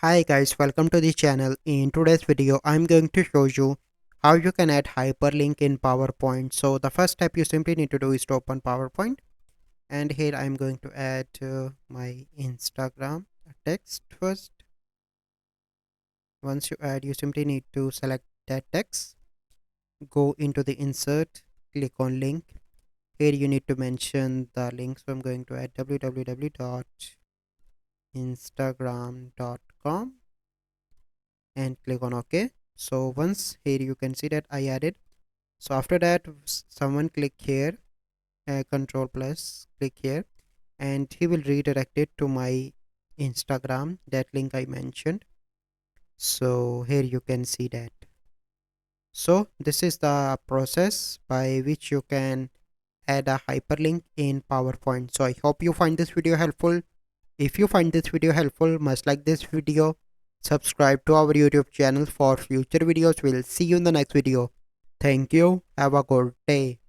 Hi guys, welcome to the channel. In today's video, I'm going to show you how you can add hyperlink in PowerPoint. So the first step you simply need to do is to open PowerPoint, and here I'm going to add my Instagram text first. Once you add, you simply need to select that text, go into the insert, click on link. Here you need to mention the link. So I'm going to add www.instagram.com and click on OK. So once here you can see that I added. So after that, someone click here, control plus click here, and he will redirect it to my Instagram, that link I mentioned. So here you can see that. So this is the process by which you can add a hyperlink in PowerPoint. So I hope you find this video helpful. If you find this video helpful, must like this video, subscribe to our YouTube channel for future videos. We'll see you in the next video. Thank you. Have a good day.